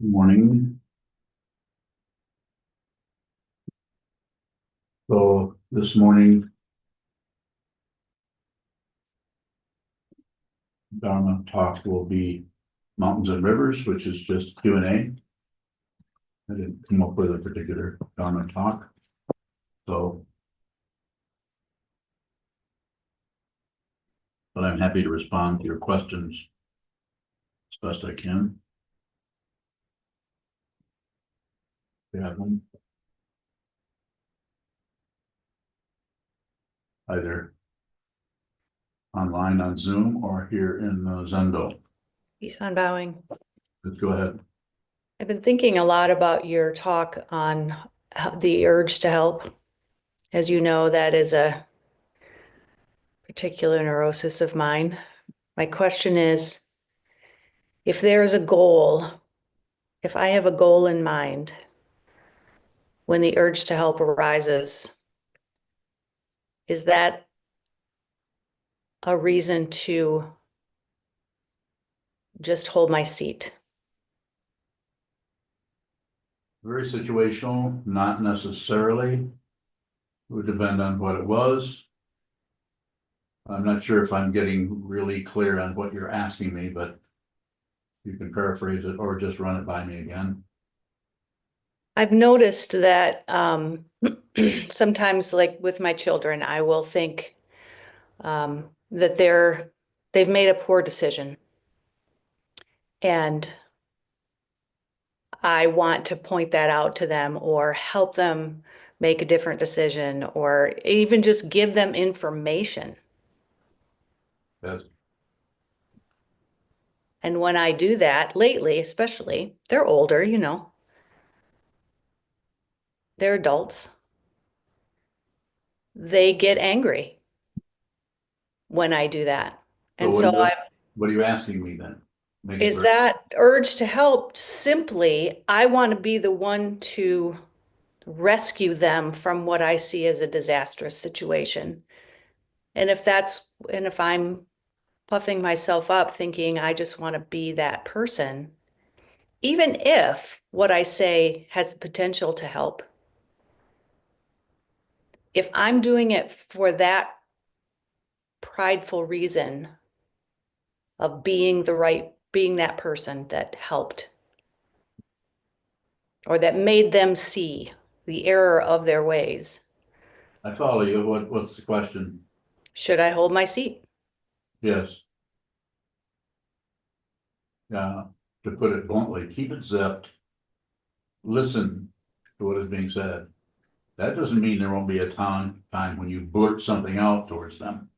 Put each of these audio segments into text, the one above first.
Morning. So this morning, Dharma talk will be mountains and rivers, which is just Q&A. I didn't come up with a particular Dharma talk. So, but I'm happy to respond to your questions as best I can. If you have them. Either online on Zoom or here in Zendo. Isan bowing. Let's go ahead. I've been thinking a lot about your talk on the urge to help. As you know, that is a particular neurosis of mine. My question is, if there is a goal, if I have a goal in mind, when the urge to help arises, is that a reason to just hold my seat? Very situational, not necessarily. It would depend on what it was. I'm not sure if I'm getting really clear on what you're asking me, but you can paraphrase it or just run it by me again. I've noticed that sometimes, like with my children, I will think that they've made a poor decision. And I want to point that out to them or help them make a different decision or even just give them information. Yes. And when I do that lately, especially, they're older, they're adults. They get angry when I do that. And so what are you asking me then? is that urge to help simply, I want to be the one to rescue them from what I see as a disastrous situation. And if I'm puffing myself up thinking I just want to be that person, even if what I say has potential to help, if I'm doing it for that prideful reason of being that person that helped or that made them see the error of their ways. I follow you. What's the question? Should I hold my seat? Yes. To put it bluntly, keep it zipped. Listen to what is being said. That doesn't mean there won't be a time when you blurt something out towards them,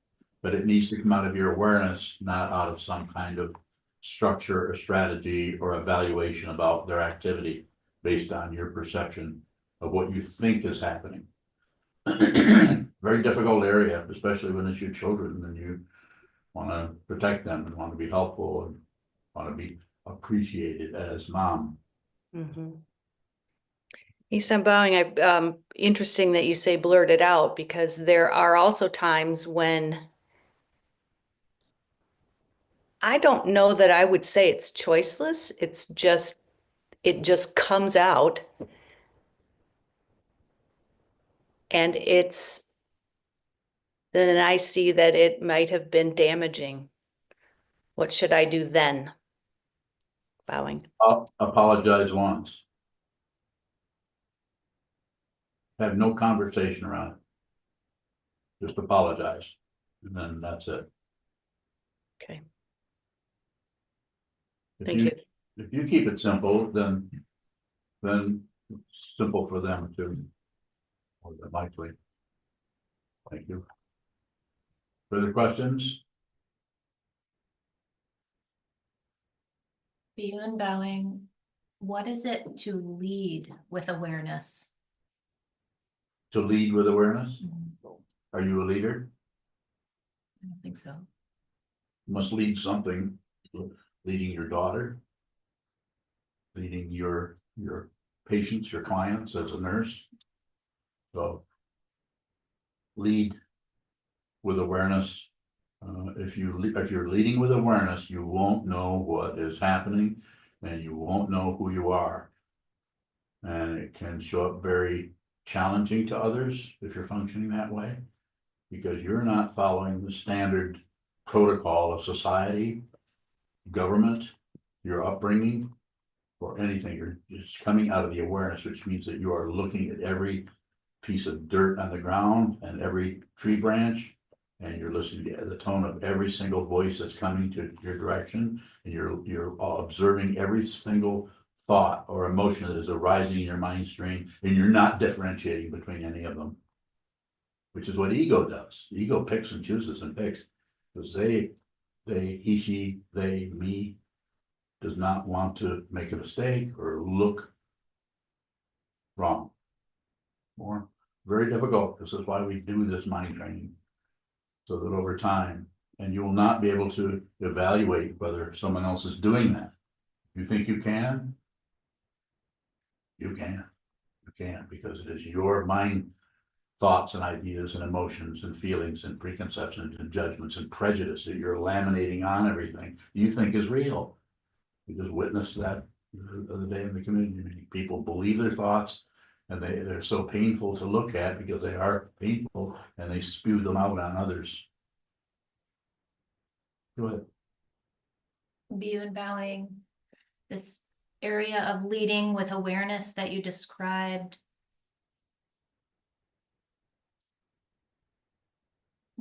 but it needs to come out of your awareness, not out of some kind of structure or strategy or evaluation about their activity based on your perception of what you think is happening. Very difficult area, especially when it's your children and you want to protect them and want to be helpful and want to be appreciated as mom. Mm-hmm. Isan bowing, interesting that you say blurt it out because there are also times when I don't know that I would say it's choiceless. It just comes out. And then I see that it might have been damaging. What should I do then? Bowing. I'll apologize once. Have no conversation around it. Just apologize. And then that's it. Okay. Thank you. If you keep it simple, then it's simple for them too. More than likely. Thank you. Further questions? Beyond bowing, what is it to lead with awareness? To lead with awareness? Are you a leader? I don't think so. You must lead something. Leading your daughter. Leading your patients, your clients as a nurse. So lead with awareness. If you're leading with awareness, you won't know what is happening and you won't know who you are. And it can show up very challenging to others if you're functioning that way, because you're not following the standard protocol of society, government, your upbringing, or anything. You're just coming out of the awareness, which means that you are looking at every piece of dirt on the ground and every tree branch, and you're listening to the tone of every single voice that's coming to your direction, and you're observing every single thought or emotion that is arising in your mind stream, and you're not differentiating between any of them, which is what ego does. Ego picks and chooses and picks, because he, she, they, me, does not want to make a mistake or look wrong. Or very difficult. This is why we do this mind training. So that over time, and you will not be able to evaluate whether someone else is doing that. You think you can? You can. You can, because it is your mind thoughts and ideas and emotions and feelings and preconceptions and judgments and prejudice that you're laminating on everything you think is real. We just witnessed that the other day in the community meeting. People believe their thoughts, and they're so painful to look at because they are painful, and they spew them out on others. Go ahead. Be bowing, this area of leading with awareness that you described.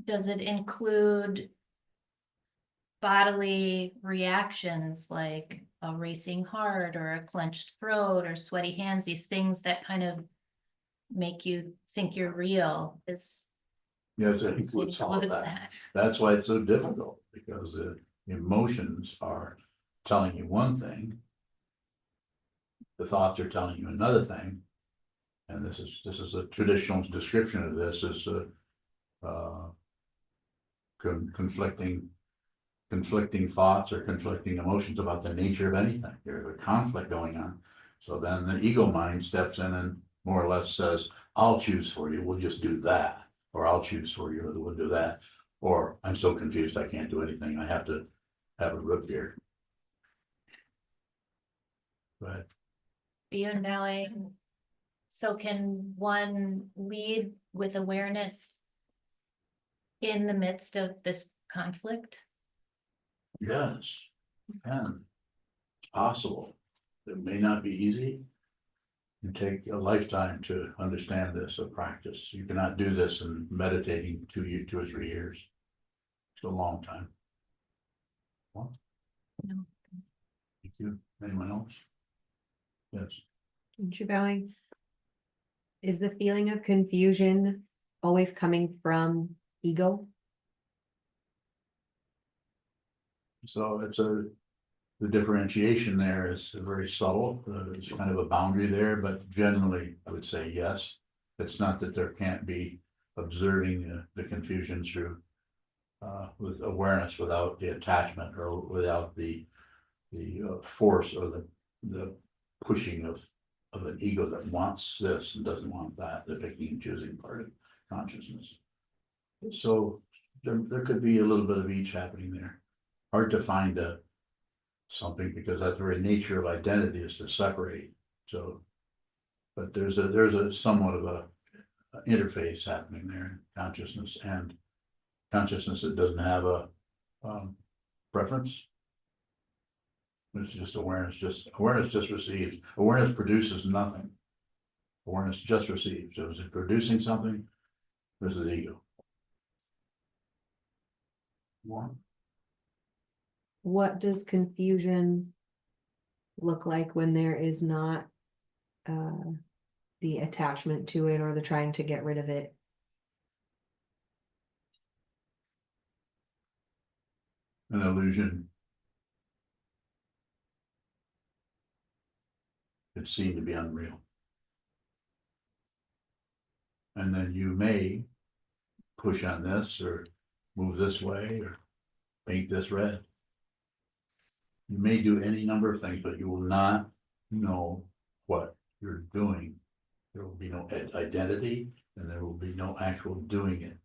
Does it include bodily reactions like a racing heart or a clenched throat or sweaty hands, these things that kind of make you think you're real? Yeah, it includes all of that. That's why it's so difficult, because the emotions are telling you one thing, the thoughts are telling you another thing, and this is a traditional description of this is conflicting thoughts or conflicting emotions about the nature of anything. There's a conflict going on. So then the ego mind steps in and more or less says, I'll choose for you, we'll just do that. Or I'll choose for you, we'll do that. Or I'm so confused, I can't do anything, I have to have a root beer. Right. Beyond bowing. So can one lead with awareness in the midst of this conflict? Yes, and it's possible. It may not be easy. It take a lifetime to understand this, a practice. You cannot do this in meditating 2 or 3 years. It's a long time. Well, No. thank you. Anyone else? Yes. Bowing. Is the feeling of confusion always coming from ego? So the differentiation there is very subtle. There's kind of a boundary there, but generally I would say yes. It's not that there can't be observing the confusion through with awareness without the attachment or without the force or the pushing of an ego that wants this and doesn't want that, the picking and choosing part of consciousness. So there could be a little bit of each happening there. Hard to find something, because that's the very nature of identity is to separate. So, but there's a somewhat of a interface happening there, consciousness that doesn't have a preference. It's just awareness. Awareness just receives. Awareness produces nothing. Awareness just receives. So is it producing something? There's the ego. One. What does confusion look like when there is not the attachment to it or the trying to get rid of it? An illusion. It's seen to be unreal. And then you may push on this or move this way or paint this red. You may do any number of things, but you will not know what you're doing. There will be no identity, and there will be no actual doing it.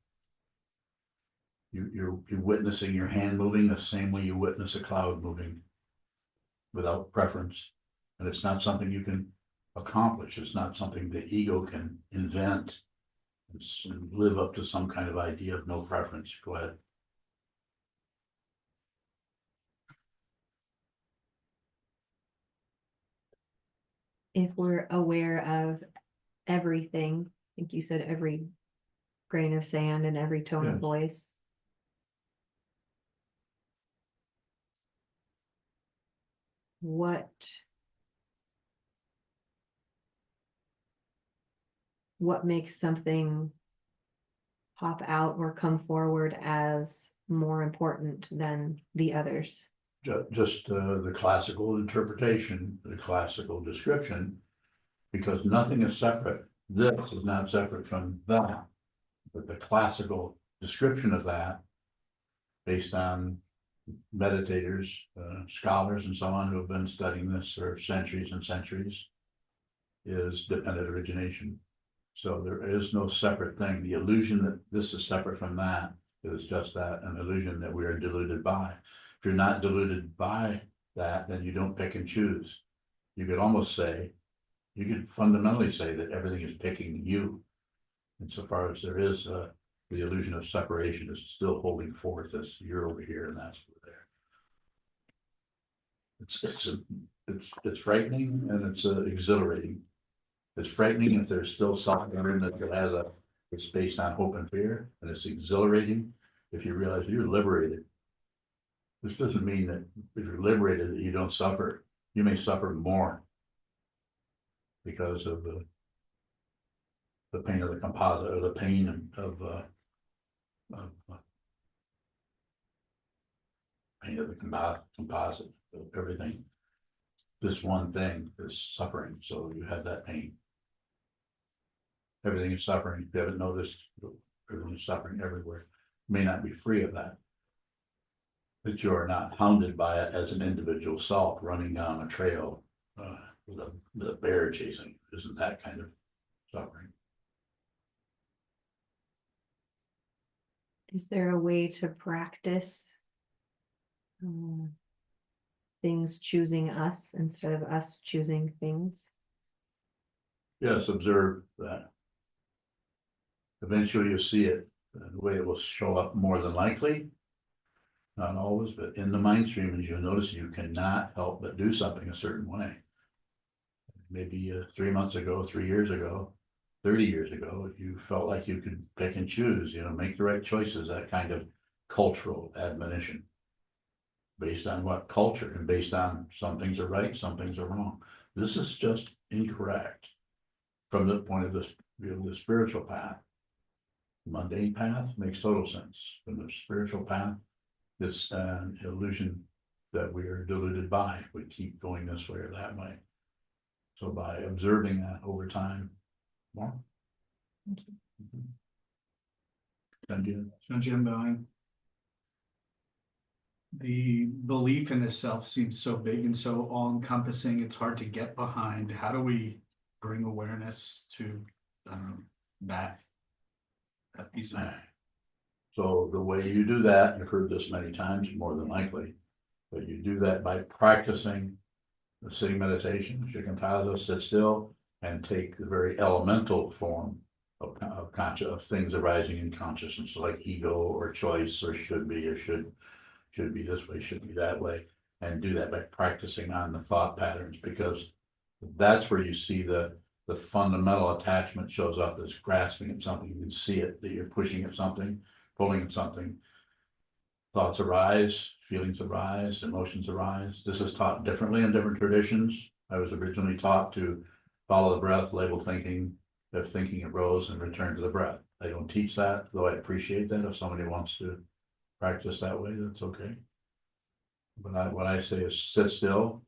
You're witnessing your hand moving the same way you witness a cloud moving. without preference. And it's not something you can accomplish. It's not something the ego can invent. It's live up to some kind of idea of no preference. Go ahead. If we're aware of everything, I think you said every grain of sand and every tone of Yes. voice. What makes something pop out or come forward as more important than the others? Just the classical interpretation, the classical description, because nothing is separate. This is not separate from that. But the classical description of that, based on meditators, scholars and so on who have been studying this for centuries and centuries, is dependent origination. So there is no separate thing. The illusion that this is separate from that is just that, an illusion that we are deluded by. If you're not deluded by that, then you don't pick and choose. You could almost say, you could fundamentally say that everything is picking you. Insofar as there is the illusion of separation is still holding forth this, you're over here and that's over there. It's frightening and it's exhilarating. It's frightening if there's still something in it that has it's based on hope and fear, and it's exhilarating if you realize you're liberated. This doesn't mean that if you're liberated that you don't suffer. You may suffer more because of the pain of the composite, or the pain of pain of the composite of everything. This one thing is suffering, so you have that pain. Everything is suffering. If you haven't noticed, everything is suffering everywhere. You may not be free of that, but you are not hounded by it as an individual self running down a trail with a bear chasing. Isn't that kind of suffering? Is there a way to practice things choosing us instead of us choosing things? Yes, observe that. Eventually you'll see it, the way it will show up more than likely. Not always, but in the mind stream, as you'll notice, you cannot help but do something a certain way. Maybe 3 months ago, 3 years ago, 30 years ago, you felt like you could pick and choose, make the right choices, that kind of cultural admonition. Based on what culture, and based on some things are right, some things are wrong. This is just incorrect from the point of the spiritual path. Mundane path makes total sense. From the spiritual path, this illusion that we are deluded by, we keep going this way or that way. So by observing that over time, more. Thank you. Jim, the belief in the self seems so big and so all encompassing, it's hard to get behind. How do we bring awareness to that piece of it? So the way you do that, you've heard this many times, more than likely, but you do that by practicing the sitting meditation, shikantaza, sit still, and take the very elemental form of things arising in consciousness, like ego or choice, or should be, or should be this way, should be that way, and do that by practicing on the thought patterns, because that's where you see the fundamental attachment shows up as grasping at something. You can see it, that you're pushing at something, pulling at something. Thoughts arise, feelings arise, emotions arise. This is taught differently in different traditions. I was originally taught to follow the breath, label thinking. If thinking arose, and return to the breath. I don't teach that, though I appreciate that. If somebody wants to practice that way, that's okay. But what I say is sit still,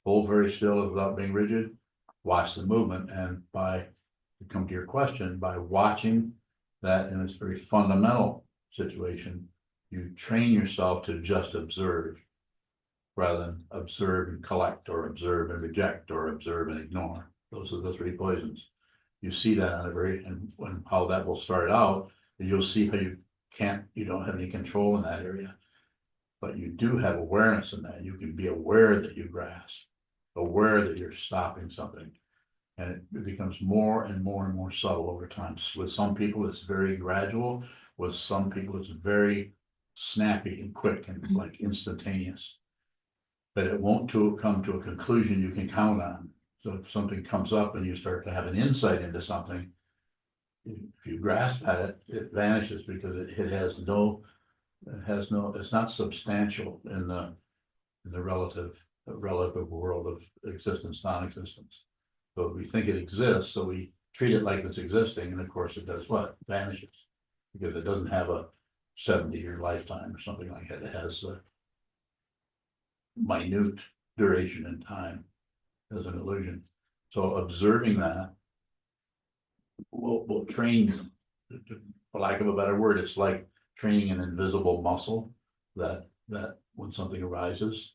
hold very still without being rigid, watch the movement, and to come to your question, by watching that in this very fundamental situation, you train yourself to just observe rather than observe and collect, or observe and reject, or observe and ignore. Those are the three poisons. You see that on and how that will start out, and you'll see how you don't have any control in that area. But you do have awareness in that. You can be aware that you grasp, aware that you're stopping something. And it becomes more and more and more subtle over time. With some people, it's very gradual. With some people, it's very snappy and quick and like instantaneous. But it won't come to a conclusion you can count on. So if something comes up and you start to have an insight into something, if you grasp at it, it vanishes because it has no, it's not substantial in the relative world of existence, non-existence. So we think it exists, so we treat it like it's existing, and of course it does what? Vanishes. Because it doesn't have a 70-year lifetime or something like that. It has a minute duration in time as an illusion. So observing that will train you. For lack of a better word, it's like training an invisible muscle that when something arises,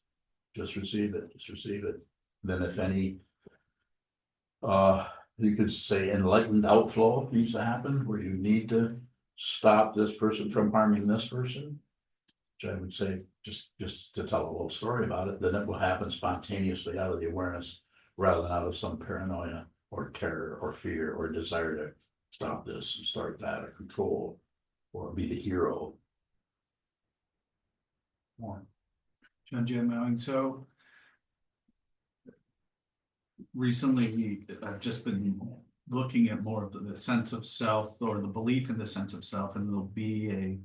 just receive it, Then if any, you could say enlightened outflow needs to happen, where you need to stop this person from harming this person. Which I would say, just to tell a little story about it, then it will happen spontaneously out of the awareness, rather than out of some paranoia or terror or fear or desire to stop this and start that or control or be the hero. More. John Jim, and so recently I've just been looking at more of the sense of self or the belief in the sense of self, and there'll be a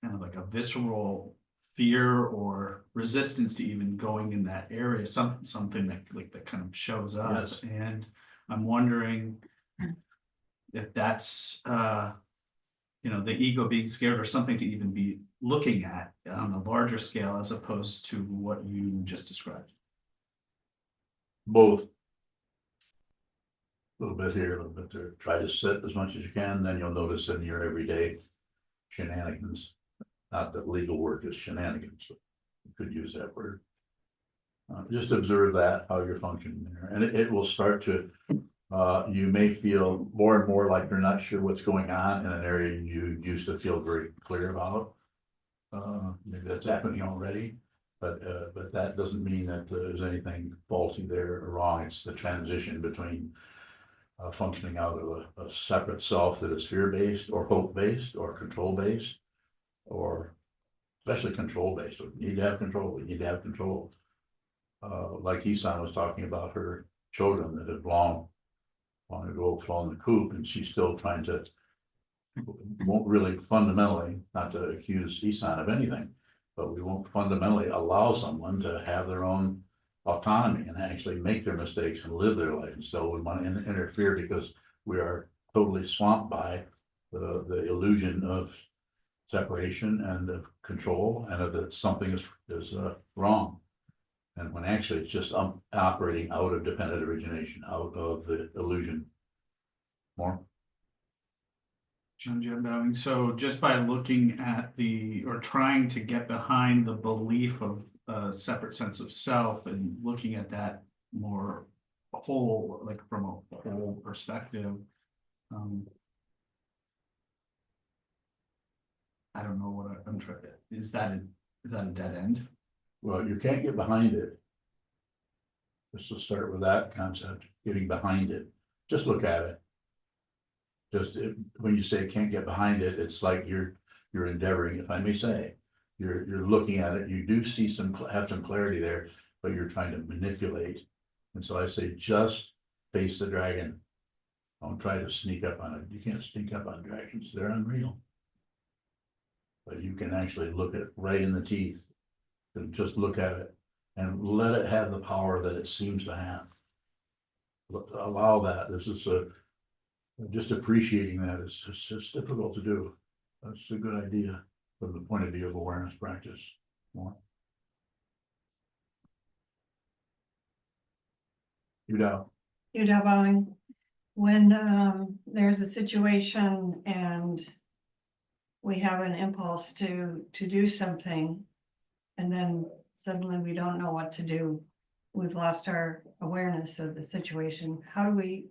kind of like a visceral fear or resistance to even going in that area, something that kind of shows up. Yes. And I'm wondering if that's the ego being scared, or something to even be looking at on a larger scale as opposed to what you just described. Both. A little bit here, a little bit there. Try to sit as much as you can, then you'll notice in your everyday shenanigans. Not that legal work is shenanigans, but you could use that word. Just observe that, how you're functioning there, and it will start to, you may feel more and more like you're not sure what's going on in an area you used to feel very clear about. Maybe that's happening already, but that doesn't mean that there's anything faulty there or wrong. It's the transition between functioning out of a separate self that is fear-based or hope-based or control-based, or especially control-based. We need to have control. We need to have control. Like Isan was talking about her children that have long ago flown the coop, and she's still trying to, won't really fundamentally, not to accuse Isan of anything, but we won't fundamentally allow someone to have their own autonomy and actually make their mistakes and live their life. And so we want to interfere because we are totally swamped by the illusion of separation and of control, and of that something is wrong. And when actually it's just operating out of dependent origination, out of the illusion. More. John Jim Bowing. So just by looking at or trying to get behind the belief of a separate sense of self and looking at that more whole, like from a whole perspective, I don't know what I'm trying to, is that a dead end? Well, you can't get behind it. Just to start with that concept, getting behind it. Just look at it. When you say can't get behind it, it's like you're endeavoring, if I may say, you're looking at it. You do see have some clarity there, but you're trying to manipulate. And so I say, just face the dragon. Don't try to sneak up on it. You can't sneak up on dragons. They're unreal. But you can actually look it right in the teeth and just look at it and let it have the power that it seems to have. Allow that. This is just appreciating that is just difficult to do. That's a good idea from the point of view of awareness practice. More. You know. Bowing, when there's a situation and we have an impulse to do something, and then suddenly we don't know what to do, we've lost our awareness of the situation. How do we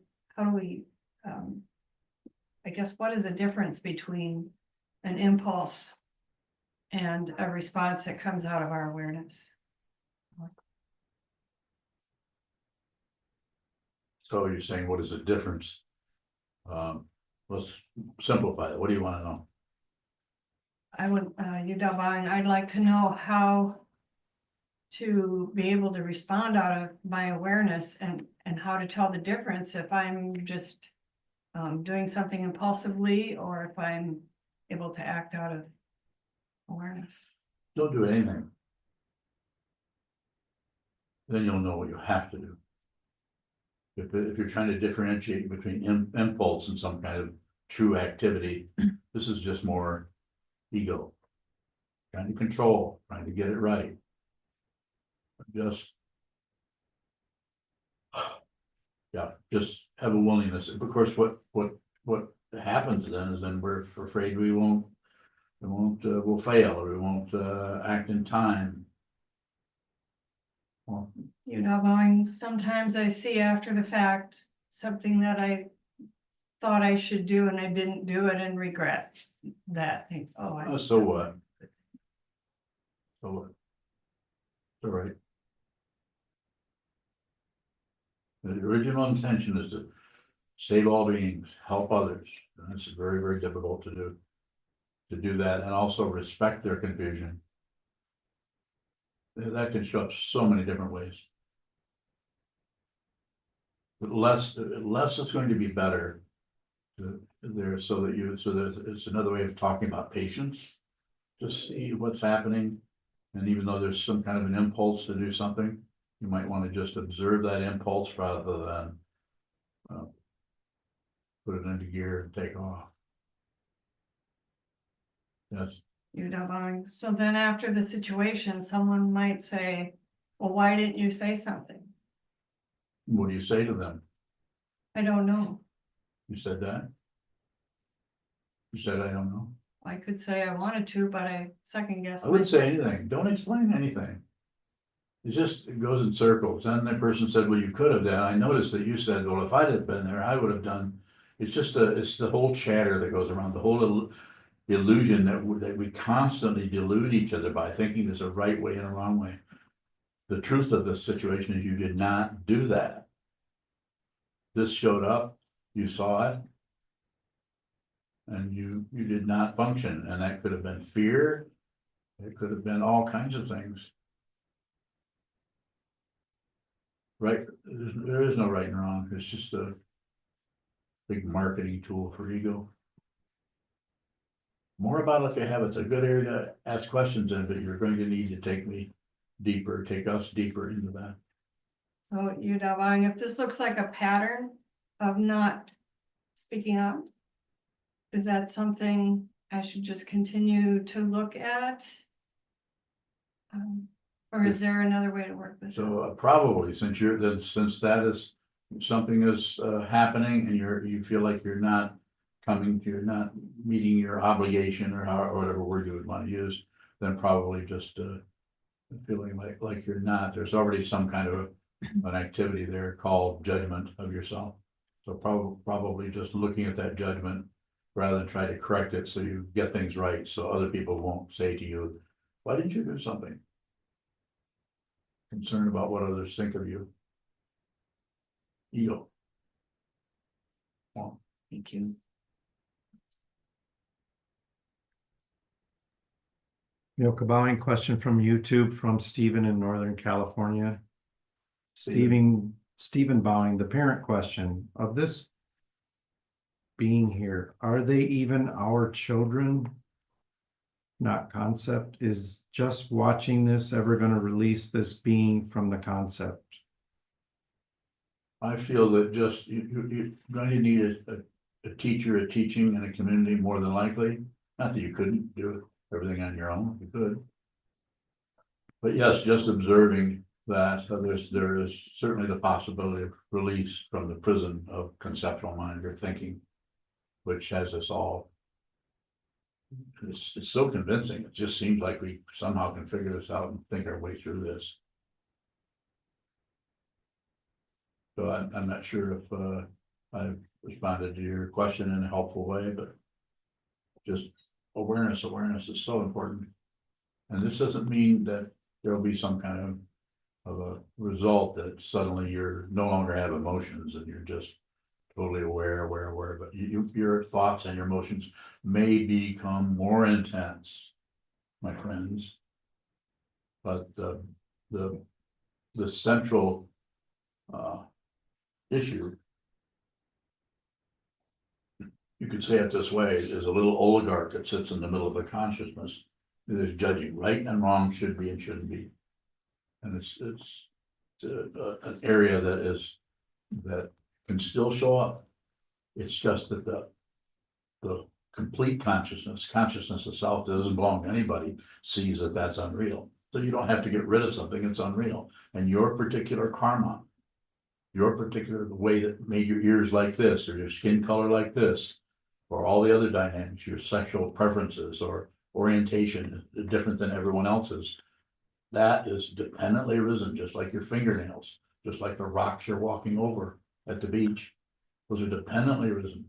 I guess, what is the difference between an impulse and a response that comes out of our awareness. So you're saying, what is the difference? Let's simplify it. What do you want to know? I would, I'd like to know how to be able to respond out of my awareness and how to tell the difference if I'm just doing something impulsively or if I'm able to act out of awareness. Don't do anything. Then you'll know what you have to do. If you're trying to differentiate between impulse and some kind of true activity, this is just more ego. Trying to control, trying to get it right. Just. Yeah, just have a willingness. Of course, what happens then is then we're afraid we'll fail, or we won't act in time. Well, Sometimes I see after the fact something that I thought I should do and I didn't do it and regret that. Think, oh, so what? So what? It's all right. The original intention is to save all beings, help others, and it's very, very difficult to do. To do that and also respect their confusion. That can show up so many different ways. But less is going to be better. There's it's another way of talking about patience. Just see what's happening. And even though there's some kind of an impulse to do something, you might want to just observe that impulse rather than put it into gear and take off. Yes. So then after the situation, someone might say, well, why didn't you say something? What do you say to them? I don't know. You said that? You said, I don't know. I could say I wanted to, but I second guess. I wouldn't say anything. Don't explain anything. It goes in circles. Then the person said, well, you could have done. I noticed that you said, well, if I'd have been there, I would have done. It's the whole chatter that goes around, the whole illusion that we constantly delude each other by thinking there's a right way and a wrong way. The truth of the situation is you did not do that. This showed up, you saw it, and you did not function, and that could have been fear. It could have been all kinds of things. Right, there is no right and wrong. It's just a big marketing tool for ego. More about it if you have. It's a good area to ask questions in, but you're going to need to take us deeper into that. So if this looks like a pattern of not speaking up, is that something I should just continue to look at? Or is there another way to work with it? So probably since that is something is happening and you feel like you're not meeting your obligation or whatever word you would want to use, then probably just feeling like you're not. There's already some kind of an activity there called judgment of yourself. So probably just looking at that judgment rather than try to correct it so you get things right, so other people won't say to you, why didn't you do something? Concerned about what others think of you. Ego. Well, Thank you. Kabang question from YouTube from Stephen in Northern California. Stephen Bowing, the parent question of this being here, are they even our children? Not concept. Is just watching this ever going to release this being from the concept? I feel that just you're going to need a teacher, teaching in a community more than likely. Not that you couldn't do everything on your own, you could. But yes, just observing that there is certainly the possibility of release from the prison of conceptual mind or thinking, which has us all. It's so convincing. It just seems like we somehow can figure this out and think our way through this. So I'm not sure if I've responded to your question in a helpful way, but just awareness is so important. And this doesn't mean that there'll be some kind of a result that suddenly you're no longer have emotions and you're just totally aware, but your thoughts and your emotions may become more intense, my friends. But the central issue, you could say it this way, is a little oligarch that sits in the middle of the consciousness that is judging right and wrong, should be and shouldn't be. And it's an area that can still show up. It's just that the complete consciousness of self that doesn't belong to anybody, sees that that's unreal. So you don't have to get rid of something that's unreal. And your particular karma, your particular way that made your ears like this, or your skin color like this, or all the other dynamics, your sexual preferences or orientation different than everyone else's, that is dependently risen, just like your fingernails, just like the rocks you're walking over at the beach. Those are dependently risen.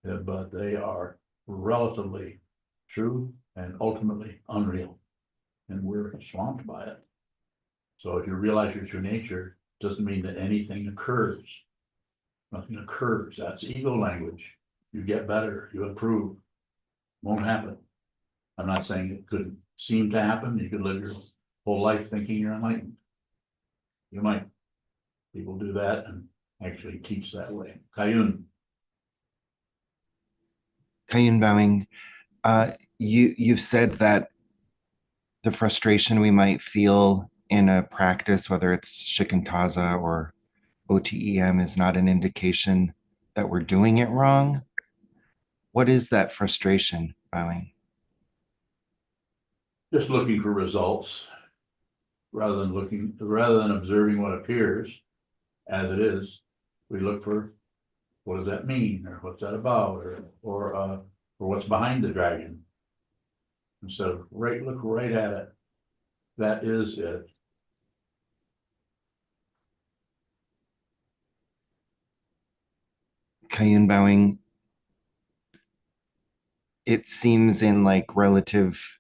Yeah, but they are relatively true and ultimately unreal. And we're swamped by it. So if you realize your true nature, doesn't mean that anything occurs. Nothing occurs. That's ego language. You get better, you improve. Won't happen. I'm not saying it couldn't seem to happen. You could live your whole life thinking you're enlightened. You might. People do that and actually teach that way. Kayun. Kayun Bowing, you've said that the frustration we might feel in a practice, whether it's shikantaza or OTEM, is not an indication that we're doing it wrong. What is that frustration, Bowing? Just looking for results rather than observing what appears as it is. We look for, what does that mean, or what's that about, or what's behind the dragon, instead of look right at it. That is it. Kayun Bowing, it seems in like relative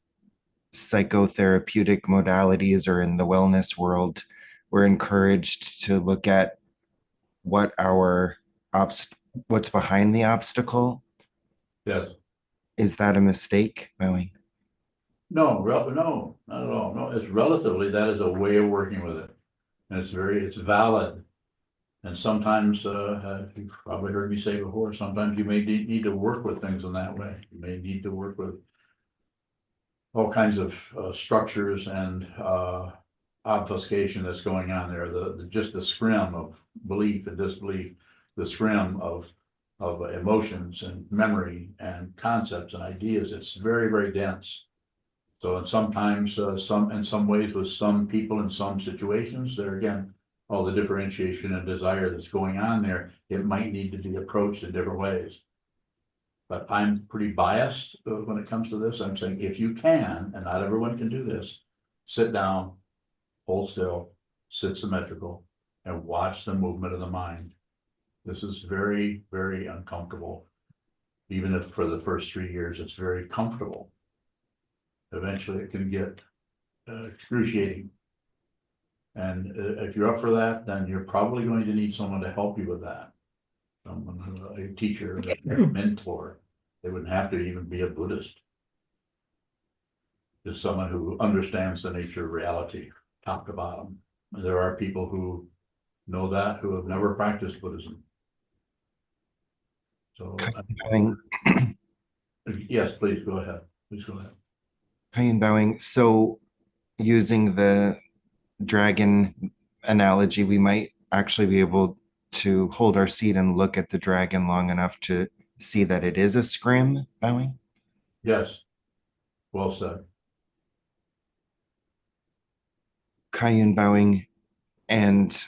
psychotherapeutic modalities or in the wellness world, we're encouraged to look at what what's behind the obstacle. Yes. Is that a mistake, Bowie? No, no, not at all. No, it's relatively, that is a way of working with it. And it's valid. And sometimes, you've probably heard me say before, sometimes you may need to work with things in that way. You may need to work with all kinds of structures and obfuscation that's going on there. Just the scrim of belief and disbelief, the scrim of emotions and memory and concepts and ideas. It's very, very dense. So, and sometimes in some ways with some people in some situations, there again, all the differentiation and desire that's going on there, it might need to be approached in different ways. But I'm pretty biased when it comes to this. I'm saying if you can, and not everyone can do this, sit down, hold still, sit symmetrical, and watch the movement of the mind. This is very, very uncomfortable. Even if for the first 3 years, it's very comfortable. Eventually it can get excruciating. And if you're up for that, then you're probably going to need someone to help you with that. Someone, a teacher, a mentor. They wouldn't have to even be a Buddhist. Just someone who understands the nature of reality, top to bottom. There are people who know that, who have never practiced Buddhism. So, Bowing, yes, please go ahead. Please go ahead. Kayun Bowing. So using the dragon analogy, we might actually be able to hold our seat and look at the dragon long enough to see that it is a scrim, Bowing? Yes. Well said. Kayun Bowing, and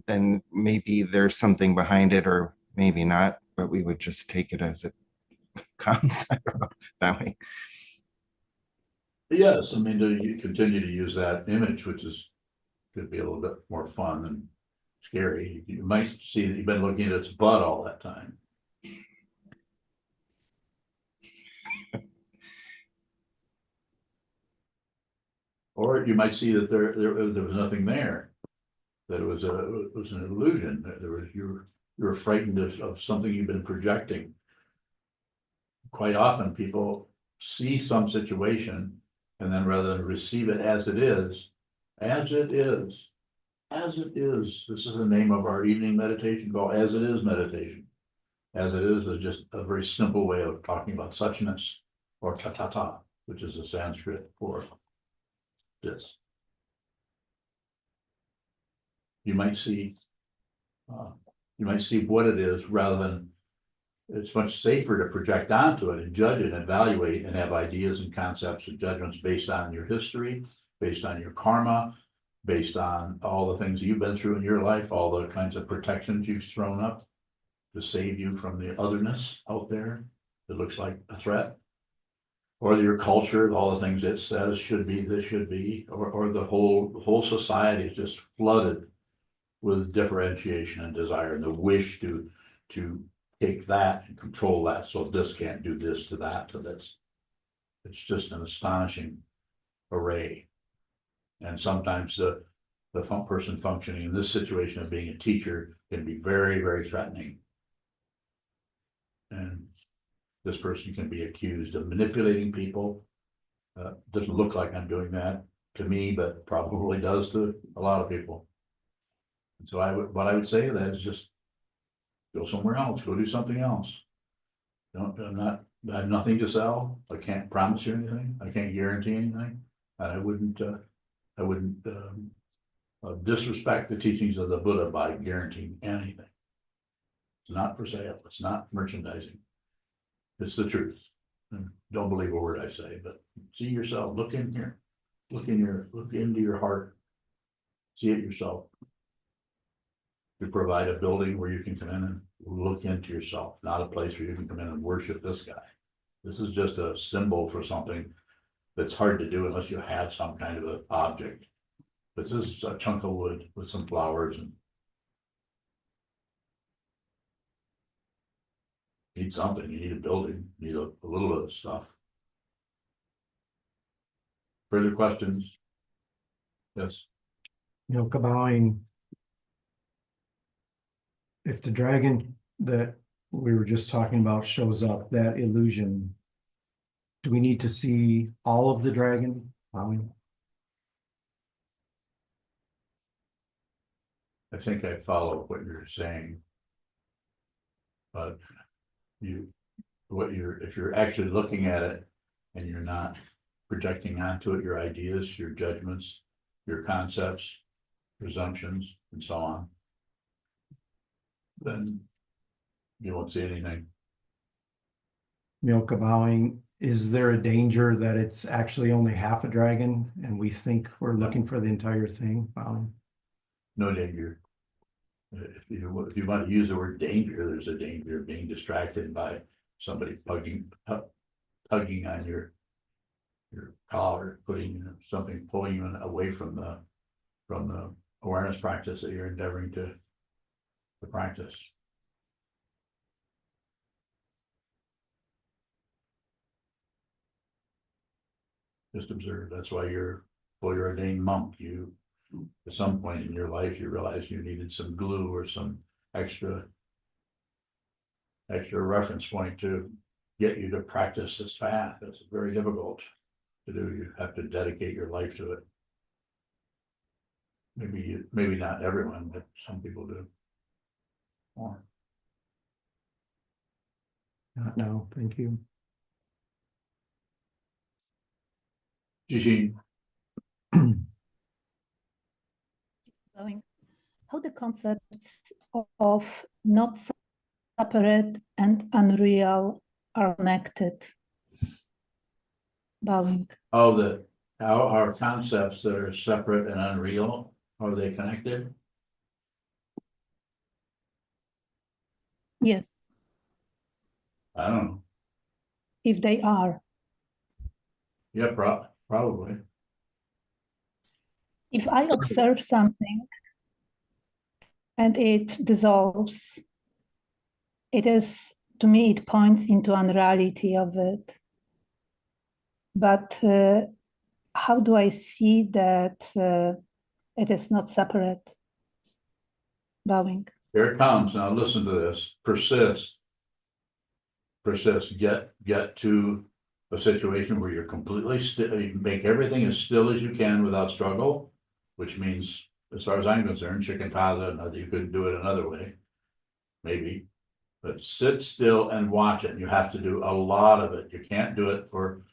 then maybe there's something behind it or maybe not, but we would just take it as it comes. I don't know, Bowing. Yes, I mean, you continue to use that image, which could be a little bit more fun than scary. You might see that you've been looking at its butt all that time. Or you might see that there was nothing there. That it was an illusion, that there was, you were frightened of something you've been projecting. Quite often, people see some situation, and then rather than receive it as it is, as it is, as it is. This is the name of our evening meditation called As It Is meditation. As it is just a very simple way of talking about suchness, or tatata, which is the Sanskrit for this. You might see what it is rather than, it's much safer to project onto it and judge it, and evaluate, and have ideas and concepts and judgments based on your history, based on your karma, based on all the things you've been through in your life, all the kinds of protections you've thrown up to save you from the otherness out there that looks like a threat. Or your culture, all the things it says should be, this should be, or the whole society is just flooded with differentiation and desire, and the wish to take that and control that, so this can't do this to that to this. It's just an astonishing array. And sometimes the person functioning in this situation of being a teacher can be very, very threatening. And this person can be accused of manipulating people. Doesn't look like I'm doing that to me, but probably does to a lot of people. And so what I would say to that is just go somewhere else, go do something else. I have nothing to sell. I can't promise you anything. I can't guarantee anything. And I wouldn't disrespect the teachings of the Buddha by guaranteeing anything. It's not for sale. It's not merchandising. It's the truth. And don't believe a word I say, but see yourself, look in here, look into your heart, see it yourself. We provide a building where you can come in and look into yourself, not a place where you can come in and worship this guy. This is just a symbol for something that's hard to do unless you have some kind of an object. But this is a chunk of wood with some flowers, and you need something, you need a building, you need a little bit of stuff. Further questions? Yes. Milk bowing. If the dragon that we were just talking about shows up, that illusion, do we need to see all of the dragon bowing? I think I follow what you're saying. But if you're actually looking at it and you're not projecting onto it your ideas, your judgments, your concepts, presumptions, and so on, then you won't see anything. Milk bowing, is there a danger that it's actually only half a dragon and we think we're looking for the entire thing bowing? No danger. If you want to use the word danger, there's a danger of being distracted by somebody tugging on your collar, putting something, pulling you away from the awareness practice that you're endeavoring to practice. Just observe. That's why you're ordained monk. You, at some point in your life, you realize you needed some glue or some extra reference point to get you to practice this path. It's very difficult to do. You have to dedicate your life to it. Maybe not everyone, but some people do. More. No, thank you. Eugene. Going, how the concepts of not separate and unreal are connected. Bowing. How our concepts that are separate and unreal, are they connected? Yes, I don't know. if they are. Yeah, probably. If I observe something and it dissolves, it is, to me, it points into unreality of it. But how do I see that it is not separate? Bowing. Here it comes. Now listen to this. Persist. Persist. Get to a situation where you're completely still, you make everything as still as you can without struggle, which means, as far as I'm concerned, chicken taza, you could do it another way. Maybe. But sit still and watch it. You have to do a lot of it. You can't do it for,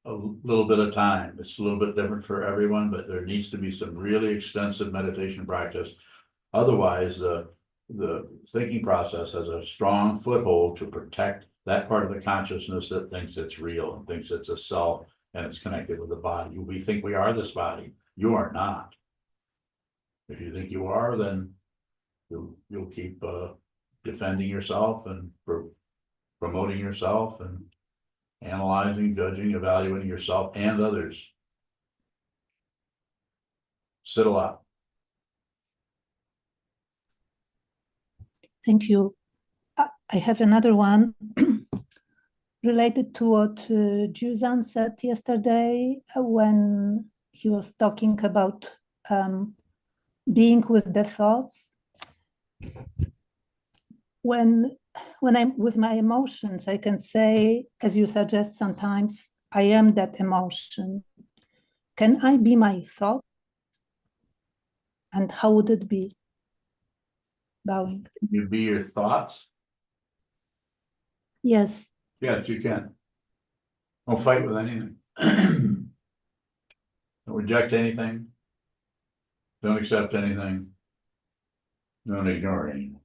a little bit of time. It's a little bit different for everyone, but there needs to be some really extensive meditation practice. Otherwise, the thinking process has a strong foothold to protect that part of the consciousness that thinks it's real and thinks it's a self and it's connected with the body. We think we are this body. You are not. If you think you are, then you'll keep defending yourself and promoting yourself and analyzing, judging, evaluating yourself and others. Sit a lot. Thank you. I have another one related to what Sokuzan said yesterday when he was talking about being with the thoughts. When I'm with my emotions, I can say, as you suggest sometimes, I am that emotion. Can I be my thought? And how would it be? Bowing. You be your thoughts. Yes. Yes, you can. Don't fight with anything. Don't reject anything. Don't accept anything. Don't ignore anything.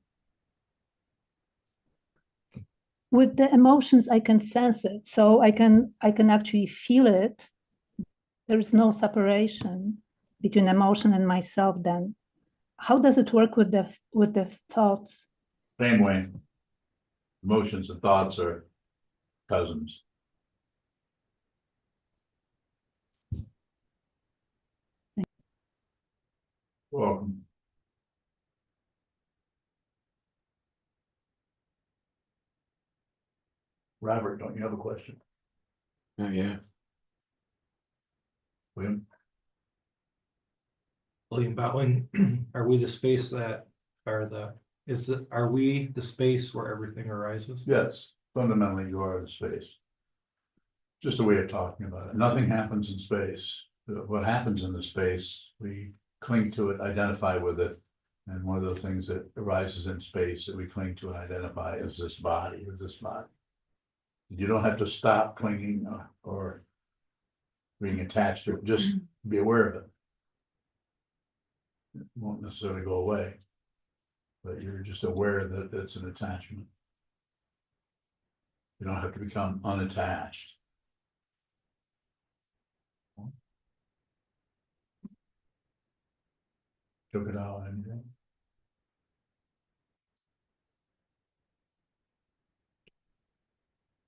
With the emotions, I can sense it, so I can actually feel it. There is no separation between emotion and myself. Then, how does it work with the thoughts? Same way. Emotions and thoughts are cousins. Welcome. Robert, don't you have a question? Oh, yeah. William? William Bowen, are we the space that are we the space where everything arises? Yes, fundamentally you are the space. Just a way of talking about it. Nothing happens in space. What happens in the space, we cling to it, identify with it. And one of the things that arises in space that we cling to and identify is this body or this body. You don't have to stop clinging or being attached to it, just be aware of it. It won't necessarily go away, but you're just aware that it's an attachment. You don't have to become unattached. Took it out, anything?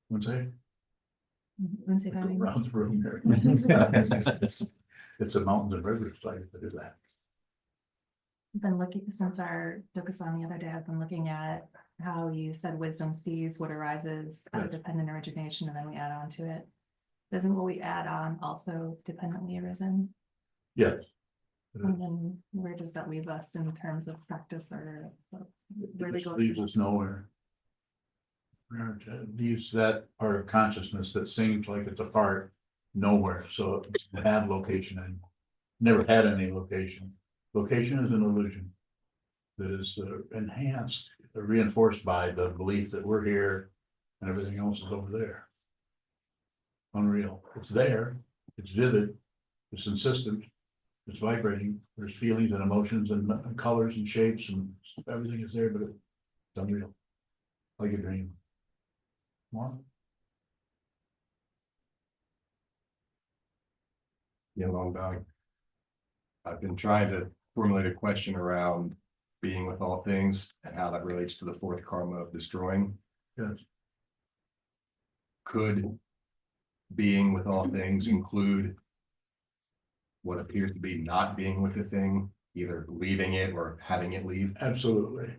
What's that? Around the room here. It's a mountains and rivers site to do that. I've been looking, since our Sokuzan the other day, I've been looking at how you said wisdom sees what arises out of Yes. dependent origination, and then we add on to it. Isn't what we add on also dependently arisen? Yes. And then where does that leave us in terms of practice, or where they It go? leaves us nowhere. It leaves that part of consciousness that seems like it's a fart nowhere, so it had location and never had any location. Location is an illusion that is enhanced, reinforced by the belief that we're here and everything else is over there. Unreal. It's there, it's vivid, it's insistent, it's vibrating. There's feelings and emotions and colors and shapes and everything is there, but it's unreal, like a dream. What? Yeah, long back. I've been trying to formulate a question around being with all things and how that relates to the fourth karma of destroying. Yes. Could being with all things include what appears to be not being with the thing, either leaving it or having it leave? Absolutely.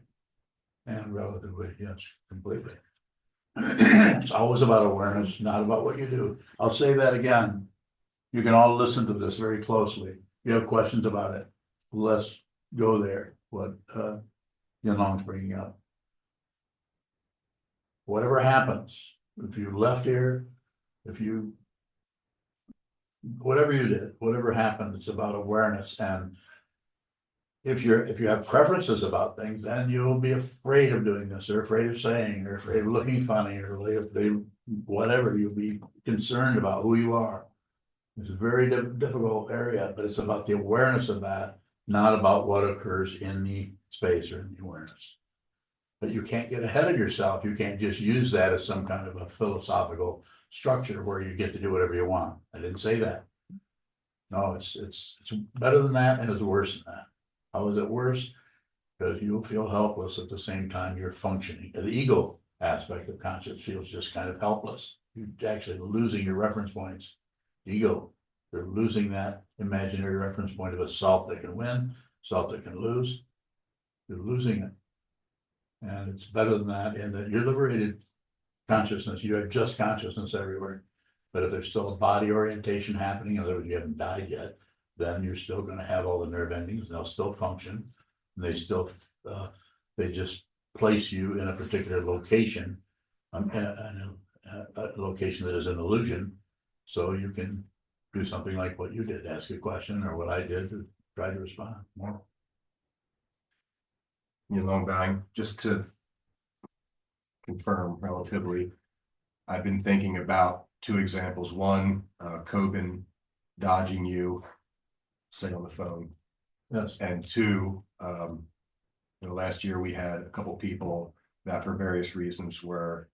And relatively, yes, completely. It's always about awareness, not about what you do. I'll say that again. You can all listen to this very closely. If you have questions about it, let's go there, what, Yunlong's bringing up. Whatever happens, if you left here, if you, whatever you did, whatever happened, it's about awareness. And if you have preferences about things, then you'll be afraid of doing this, or afraid of saying, or afraid of looking funny, or whatever, you'll be concerned about who you are. It's a very difficult area, but it's about the awareness of that, not about what occurs in the space or in the awareness. But you can't get ahead of yourself. You can't just use that as some kind of a philosophical structure where you get to do whatever you want. I didn't say that. No, it's better than that, and it's worse than that. How is it worse? Because you'll feel helpless at the same time you're functioning. The ego aspect of conscious feels just kind of helpless. You're actually losing your reference points. Ego, you're losing that imaginary reference point of a self that can win, self that can lose. You're losing it. And it's better than that in that you're liberated consciousness. You have just consciousness everywhere. But if there's still a body orientation happening, in other words, you haven't died yet, then you're still going to have all the nerve endings, and they'll still function. And they still, they just place you in a particular location, a location that is an illusion. So you can do something like what you did, ask a question, or what I did to try to respond more. Long bowing, just to confirm relatively, I've been thinking about two examples. One, Coben dodging you, say on the phone. Yes. And two, last year we had a couple people that for various reasons were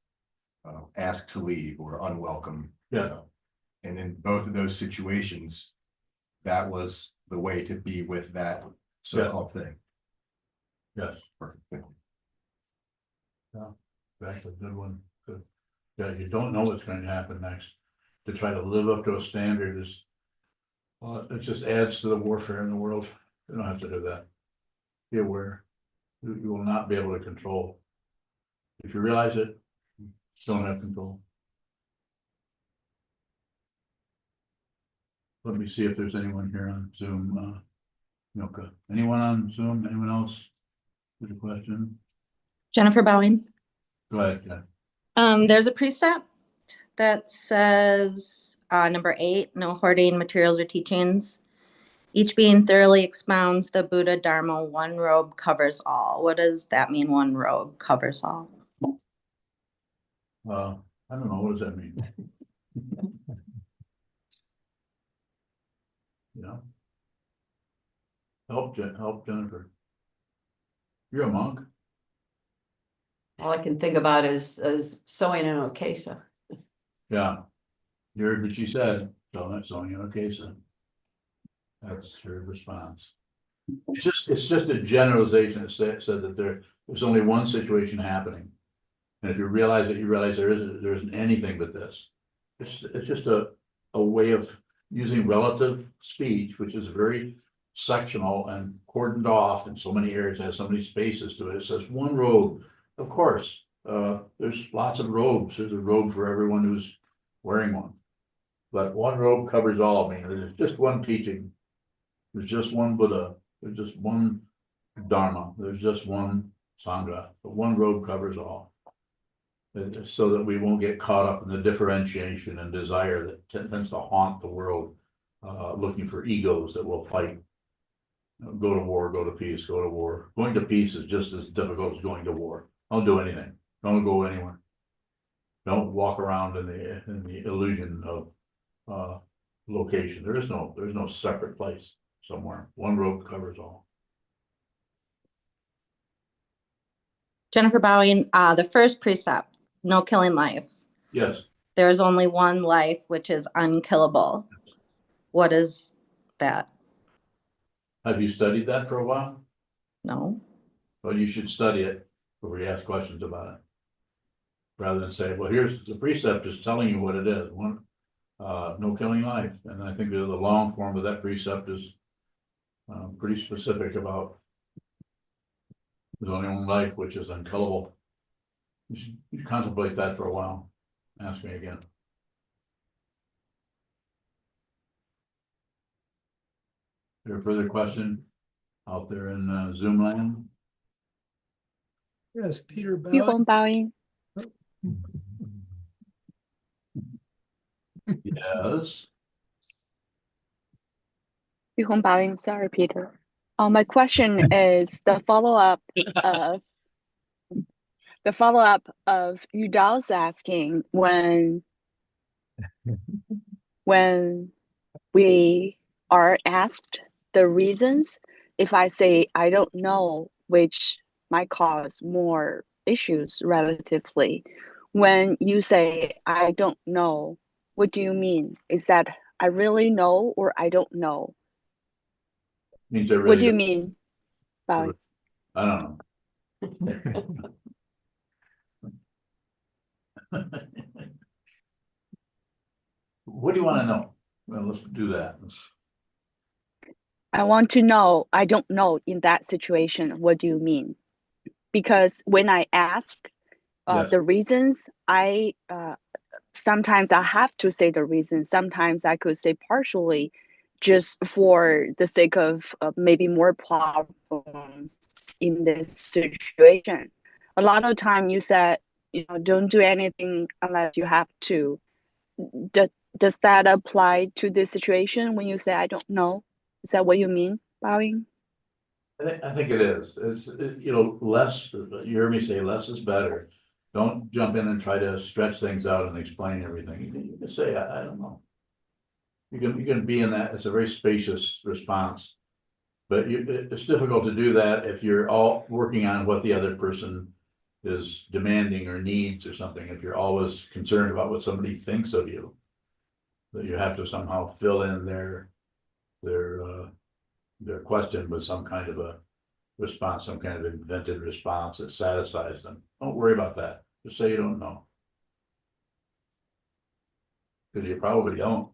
asked to leave or unwelcome. Yeah. And in both of those situations, that was the way to be with that so-called thing. Yes. Perfect. Thank you. That's a good one. Good. Yeah, you don't know what's going to happen next. To try to live up to a standard is, well, it just adds to the warfare in the world. You don't have to do that. Be aware. You will not be able to control. If you realize it, you don't have control. Let me see if there's anyone here on Zoom. Milka, anyone on Zoom? Anyone else with a question? Jennifer Bowing. Go ahead, Jen. There's a precept that says, number 8, no hoarding materials or teachings. Each being thoroughly expounds the Buddha Dharma, one robe covers all. What does that mean, one robe covers all? I don't know, what does that mean? Yeah. Help Jennifer. You're a monk. All I can think about is sewing an okesa. Yeah. You heard what she said, so that's sewing in a case. That's her response. It's just a generalization. It said that there's only one situation happening. And if you realize it, you realize there isn't anything but this. It's just a way of using relative speech, which is very sectional and cordoned off in so many areas, has so many spaces to it. It says one robe. Of course, there's lots of robes. There's a robe for everyone who's wearing one. But one robe covers all. I mean, there's just one teaching. There's just one Buddha. There's just one Dharma. There's just one Sangha. But one robe covers all. So that we won't get caught up in the differentiation and desire that tends to haunt the world, looking for egos that will fight. Go to war, go to peace, go to war. Going to peace is just as difficult as going to war. Don't do anything. Don't go anywhere. Don't walk around in the illusion of location. There's no separate place somewhere. One robe covers all. Jennifer Bowing, the first precept, no killing life. Yes. There's only one life, which is unkillable. What is that? Have you studied that for a while? No. Well, you should study it before you ask questions about it. Rather than say, well, here's the precept is telling you what it is. One, no killing life. And I think the long form of that precept is pretty specific about there's only one life, which is unkillable. You should contemplate that for a while. Ask me again. There a further question out there in Zoom land? Yes, Peter 玉红报应， Yes. 玉红报应. Sorry, Peter. My question is the follow-up of Udall's asking when we are asked the reasons. If I say I don't know, which might cause more issues relatively. When you say I don't know, what do you mean? Is that I really know or I don't know? Means I What really do you don't- mean? Bao? I don't know. What do you want to know? Well, let's do that. I want to know, I don't know in that situation, what do you mean? Because when I ask Yes. the reasons, sometimes I have to say the reason. Sometimes I could say partially just for the sake of maybe more problems in this situation. A lot of time you said, don't do anything unless you have to. Does that apply to this situation when you say, I don't know? Is that what you mean, Bowing? I think it is. It's, less, you heard me say less is better. Don't jump in and try to stretch things out and explain everything. You can say, I don't know. You can be in that. It's a very spacious response. But it's difficult to do that if you're all working on what the other person is demanding or needs or something. If you're always concerned about what somebody thinks of you, that you have to somehow fill in their question with some kind of a response, some kind of invented response that satisfies them. Don't worry about that. Just say you don't know. Because you probably don't.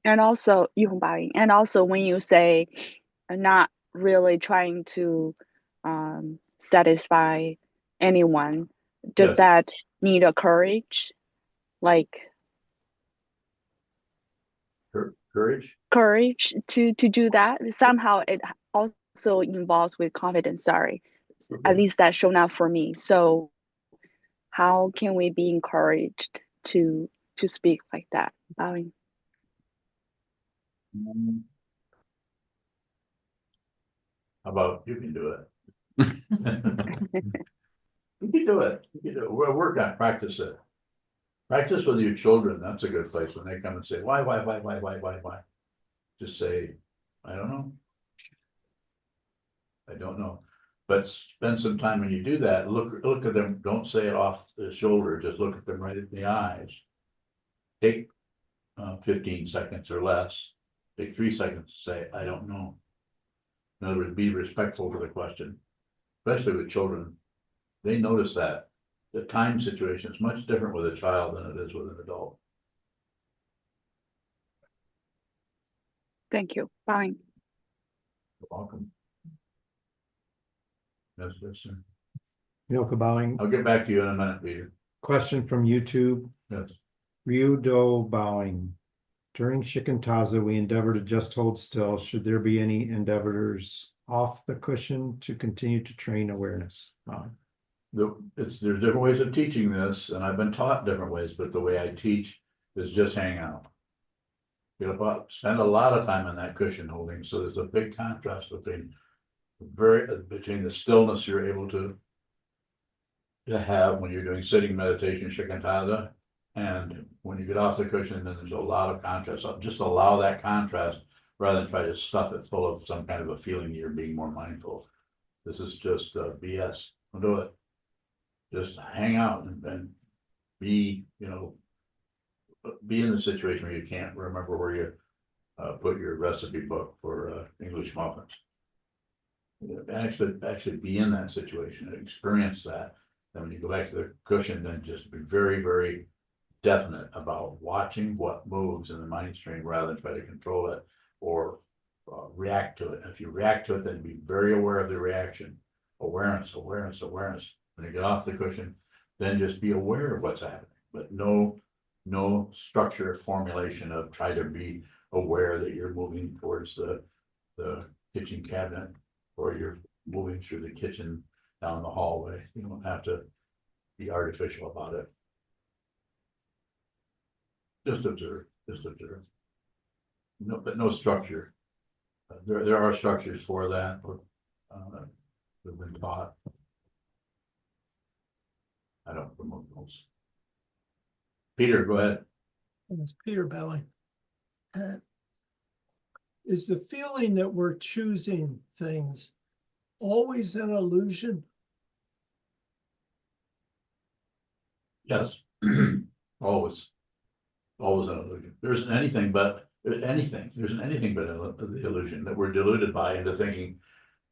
And also, and also when you say not really trying to satisfy anyone, does Yes. that need a courage? Like Courage? courage to do that? Somehow it also involves with confidence, sorry. At least that's shown up for me. So how can we be encouraged to speak like that? Bowing. How about you can do it? You can do it. You can do it. We'll work on practice it. Practice with your children. That's a good place when they come and say, why? Just say, I don't know. I don't know. But spend some time when you do that, look at them, don't say it off the shoulder, just look at them right in the eyes. Take 15 seconds or less, take 3 seconds to say, I don't know. In other words, be respectful to the question, especially with children. They notice that the time situation is much different with a child than it is with an adult. Thank you. Bowing. You're welcome. Yes, sir. Milka Bowing. I'll get back to you in a minute, Peter. Question from YouTube. Yes. Ryudo Bowing. During Shikantaza, we endeavor to just hold still. Should there be any endeavors off the cushion to continue to train awareness? There's different ways of teaching this, and I've been taught different ways, but the way I teach is just hang out. Spend a lot of time on that cushion holding, so there's a big contrast between the stillness you're able to have when you're doing sitting meditation, shikantaza, and when you get off the cushion, then there's a lot of contrast. So just allow that contrast rather than try to stuff it full of some kind of a feeling you're being more mindful. This is just BS. Don't do it. Just hang out and be, be in the situation where you can't remember where you put your recipe book for English muffins. Actually be in that situation and experience that. Then when you go back to the cushion, then just be very, very definite about watching what moves in the mind stream rather than try to control it or react to it. If you react to it, then be very aware of the reaction. Awareness. When you get off the cushion, then just be aware of what's happening, but no no structure formulation of try to be aware that you're moving towards the kitchen cabinet, or you're moving through the kitchen down the hallway. You don't have to be artificial about it. Just observe, just observe. No, but no structure. There are structures for that, but we've been taught. I don't promote those. Peter, go ahead. It's Peter Belling. Is the feeling that we're choosing things always an illusion? Yes, always. Always an illusion. There isn't anything but anything. There isn't anything but the illusion that we're deluded by into thinking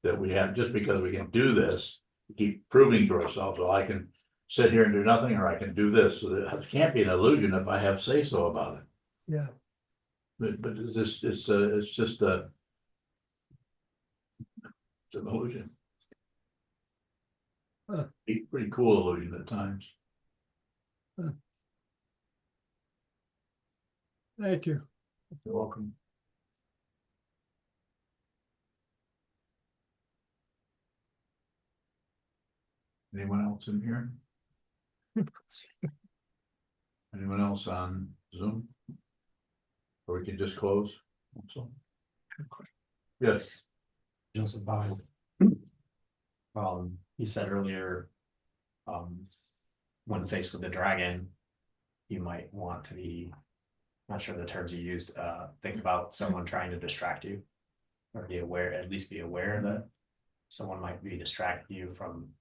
that we have, just because we can do this, keep proving to ourselves, well, I can sit here and do nothing, or I can do this. So it can't be an illusion if I have say so about it. Yeah. But it's just it's an illusion. Huh. Pretty cool illusion at times. Huh. Thank you. You're welcome. Anyone else in here? Anyone else on Zoom? Or we can just close? Also. Yes. Joseph Biden. You said earlier, when faced with the dragon, you might want to be, not sure the terms you used, think about someone trying to distract you. Or be aware, at least be aware that someone might be distracting you from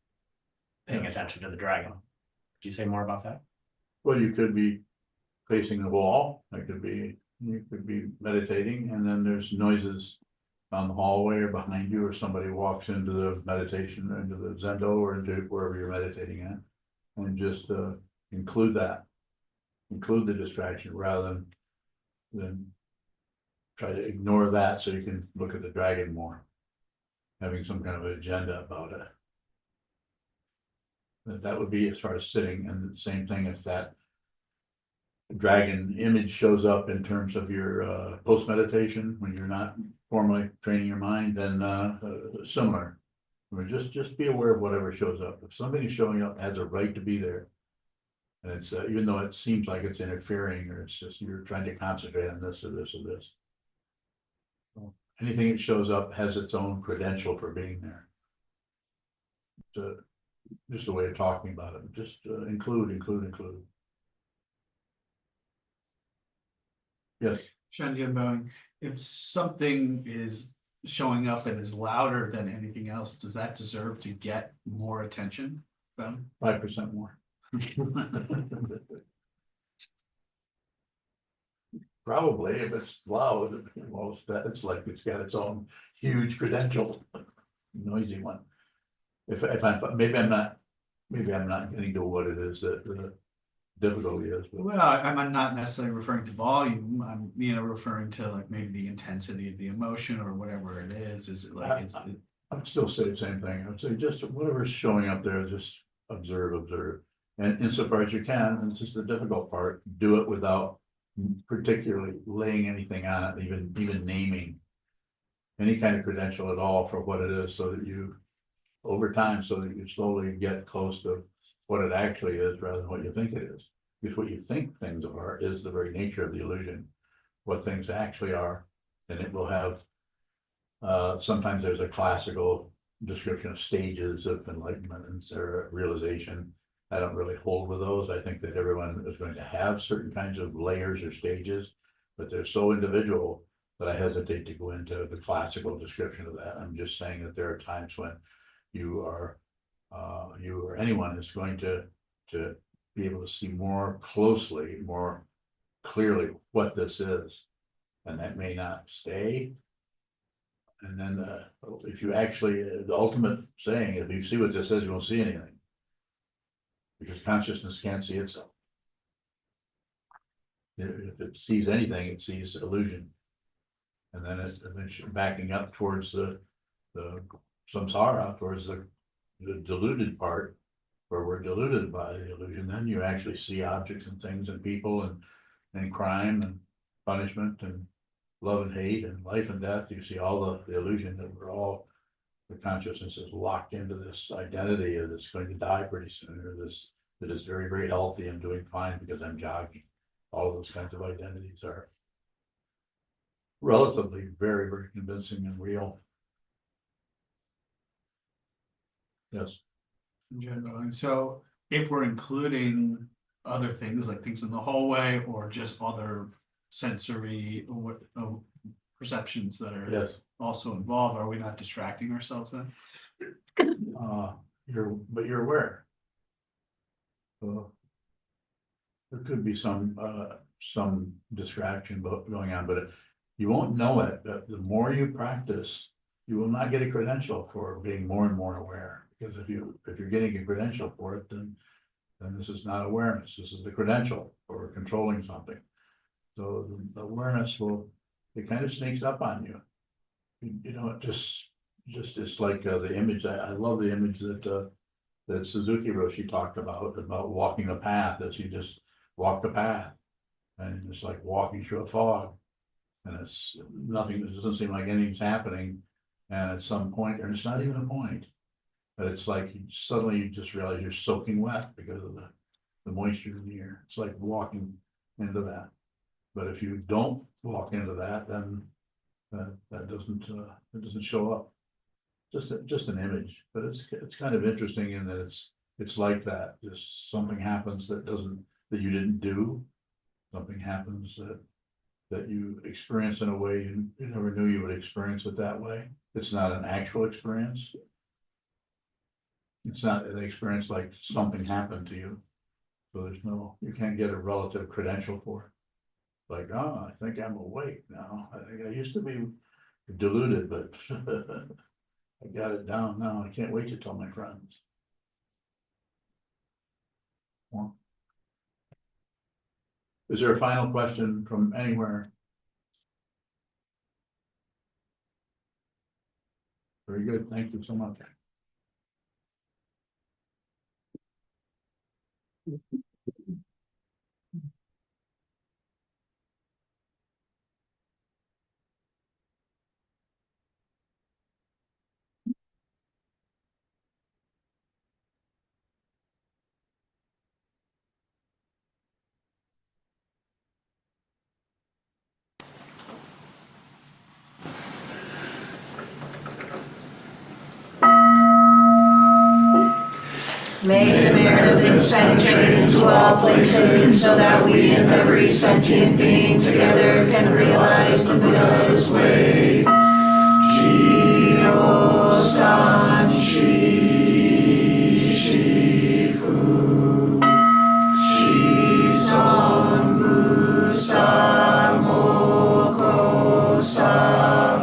paying attention to the dragon. Could you say more about that? Well, you could be facing the wall. It could be, you could be meditating, and then there's noises down the hallway or behind you, or somebody walks into the meditation, into the Zendo, or into wherever you're meditating at. And just include that. Include the distraction rather than try to ignore that so you can look at the dragon more. Having some kind of agenda about it. That would be as far as sitting, and the same thing if that dragon image shows up in terms of your post meditation when you're not formally training your mind, then similar. I mean, just be aware of whatever shows up. If somebody's showing up, has a right to be there. And it's even though it seems like it's interfering, or it's just you're trying to concentrate on this or this or this. So anything that shows up has its own credential for being there. So just a way of talking about it. Just include. Yes. Shanjian Bowen, if something is showing up and is louder than anything else, does that deserve to get more attention? 5% more. Probably, if it's loud, most that it's like it's got its own huge credential, noisy one. If maybe I'm not getting to what it is that the difficulty is. But. Well, I'm not necessarily referring to volume. I'm referring to like maybe the intensity of the emotion or whatever it is. Is it like I would still say the same thing. I would say just whatever's showing up there, just observe. And insofar as you can, and it's just the difficult part, do it without particularly laying anything on it, even naming any kind of credential at all for what it is, so that you, over time, so that you slowly get close to what it actually is rather than what you think it is. Because what you think things are is the very nature of the illusion, what things actually are. And it will have, sometimes there's a classical description of stages of enlightenment or realization. I don't really hold with those. I think that everyone is going to have certain kinds of layers or stages, but they're so individual that I hesitate to go into the classical description of that. I'm just saying that there are times when you or anyone is going to be able to see more closely, more clearly what this is, and that may not stay. And then if you actually, the ultimate saying, if you see what this is, you won't see anything. Because consciousness can't see itself. If it sees anything, it sees illusion. And then it's eventually backing up towards the samsara, towards the deluded part, where we're deluded by the illusion, then you actually see objects and things and people and crime and punishment and love and hate and life and death. You see all the illusion that we're all, the consciousness is locked into this identity of that's going to die pretty soon, or this that is very, very healthy and doing fine because I'm jogging. All of those kinds of identities are relatively very, very convincing and real. Yes. In general, and so if we're including other things like things in the hallway or just other sensory or perceptions that are Yes. also involved, are we not distracting ourselves then? You're aware. There could be some distraction going on, but you won't know it. The more you practice, you will not get a credential for being more and more aware. Because if you're getting a credential for it, then this is not awareness. This is the credential for controlling something. So the awareness it kind of sneaks up on you. You know, it just it's like the image. I love the image that Suzuki Roshi talked about walking a path, as you just walk the path, and it's like walking through a fog, and it's nothing. It doesn't seem like anything's happening, and at some point, and it's not even a point, but it's like suddenly you just realize you're soaking wet because of the moisture in the air. It's like walking into that. But if you don't walk into that, then that doesn't show up. Just an image, but it's kind of interesting in that it's like that. Just something happens that you didn't do. Something happens that you experience in a way you never knew you would experience it that way. It's not an actual experience. It's not an experience like something happened to you. So you can't get a relative credential for it. Like, oh, I think I'm awake now. I think I used to be deluded, but I got it down now. I can't wait to tell my friends. Well, is there a final question from anywhere? Very good. Thank you so much. May the merit of this penetrate into all places, so that we and every sentient being together can realize the Buddha's way. Jio san shi shifu shi son bu sa moko sa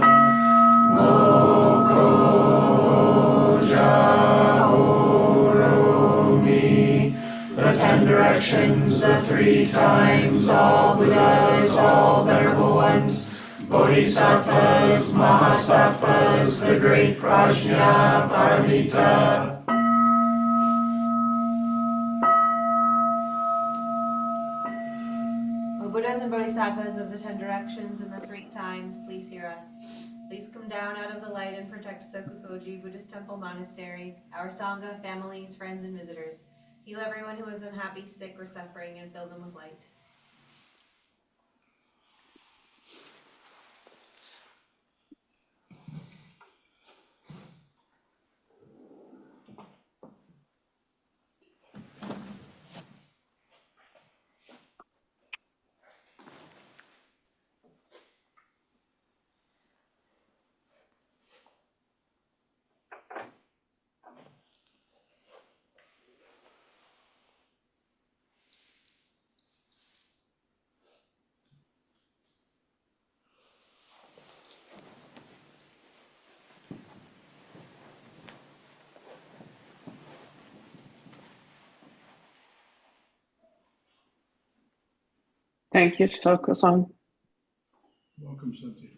moko the 10 directions, the 3 times, all Buddhas, all venerable ones, Bodhisattvas, Mahasattvas, the great Prajna Paramita. O Buddhas and Bodhisattvas of the 10 directions and the 3 times, please hear us. Please come down out of the light and protect Sokukoji Buddhist Temple Monastery, our Sangha, families, friends, and visitors. Heal everyone who is unhappy, sick, or suffering, and fill them with light. Thank you, Sokuzan. Welcome, Cynthia.